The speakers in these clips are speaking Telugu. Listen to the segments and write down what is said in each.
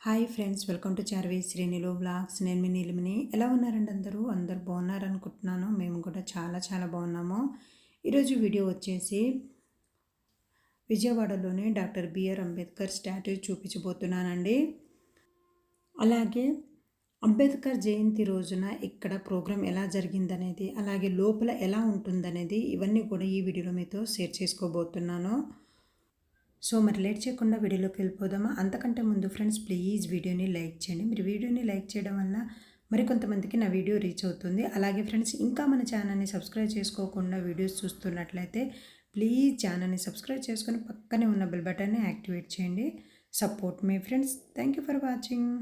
Hi friends, welcome to Charvi శ్రీనిలు బ్లాగ్స్. నేను మీ నీలిమిని. ఎలా ఉన్నారండి అందరూ బాగున్నారనుకుంటున్నాను. మేము కూడా చాలా బాగున్నాము. ఈరోజు వీడియో వచ్చేసి విజయవాడలోని డాక్టర్ బిఆర్ అంబేద్కర్ స్టాట్యూ చూపించబోతున్నానండి. అలాగే అంబేద్కర్ జయంతి రోజున ఇక్కడ ప్రోగ్రాం ఎలా జరిగిందనేది, అలాగే లోపల ఎలా ఉంటుందనేది, ఇవన్నీ కూడా ఈ వీడియోలో మీతో షేర్ చేసుకోబోతున్నాను. సో మరి లేట్ చేయకుండా వీడియోలోకి వెళ్ళిపోదామా? అంతకంటే ముందు ఫ్రెండ్స్, ప్లీజ్ వీడియోని లైక్ చేయండి. మీరు వీడియోని లైక్ చేయడం వల్ల మరికొంతమందికి నా వీడియో రీచ్ అవుతుంది. అలాగే ఫ్రెండ్స్, ఇంకా మన ఛానల్ని సబ్స్క్రైబ్ చేసుకోకుండా వీడియోస్ చూస్తున్నట్లయితే ప్లీజ్ ఛానల్ని సబ్స్క్రైబ్ చేసుకొని పక్కనే ఉన్న బెల్ బటన్ని యాక్టివేట్ చేయండి. సపోర్ట్ మీ friends. Thank you for watching.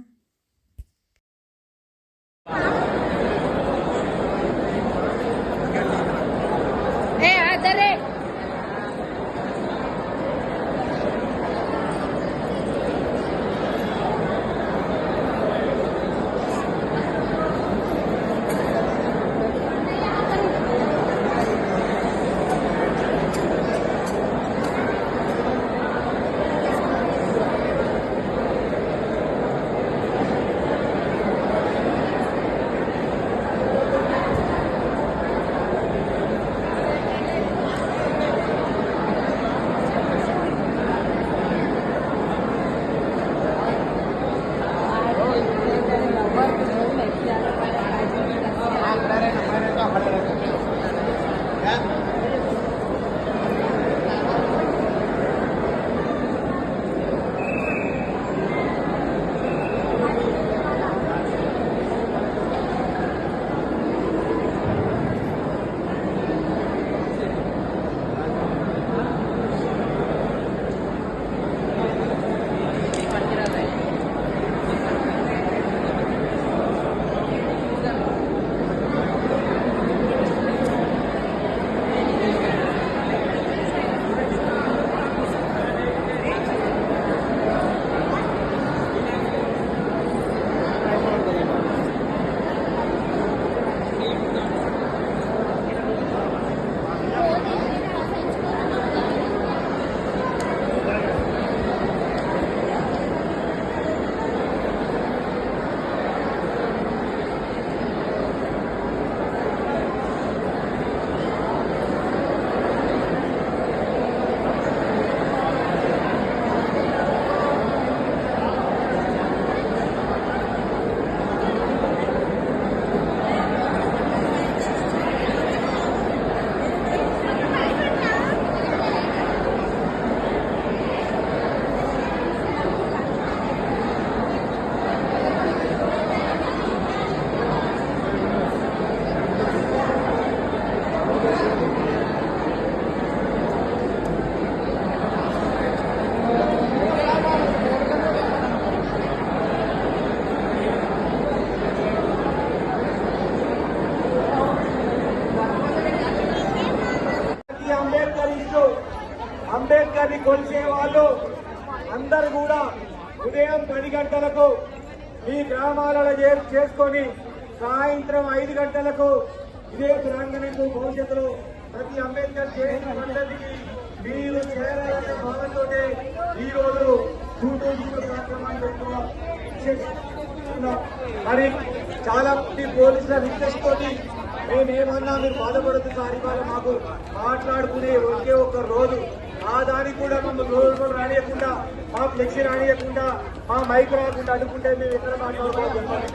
అంబేద్కర్ని కొలిచే వాళ్ళు అందరూ కూడా ఉదయం 10 గంటలకు మీ గ్రామాలలో చేసుకొని సాయంత్రం 5 గంటలకు ఇదే ప్రాంగణంలో భవిష్యత్తులో ప్రతి అంబేద్కర్ జయంతి పద్ధతికి మీరు చేరాలనే భావంతో ఈ రోజు చూడూరు కార్యక్రమాన్ని పెట్టుకున్నాం. మరి చాలా మంది పోలీసుల రిక్వెస్ట్ తోటి మేమేమన్నా మీరు బాధపడద్దు సార్, ఇవాళ మాకు మాట్లాడుకునే ఒకే ఒక రోజు, ఆ దానికి కూడా మమ్మల్ని రోజు రానియకుండా, మా ఫ్లెక్సీ రానియకుండా, మా మైక్ రాకుండా అడుగుంటే మేము ఎక్కడ మాట్లాడుకోవాలి చెప్పాలి.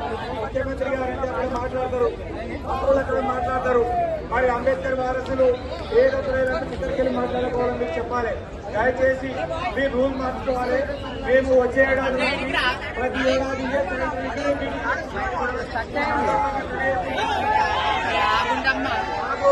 ముఖ్యమంత్రి గారు అంటే అక్కడ మాట్లాడతారు, మంత్రులు అక్కడ మాట్లాడతారు. మరి అంబేద్కర్ వారసులు ఏదైనా ఇక్కడికి వెళ్ళి మాట్లాడుకోవాలని మీరు చెప్పాలి. దయచేసి మీరు రూల్ మార్చుకోవాలి. మేము వచ్చే ఏడాది ప్రతి ఏడాది మాకు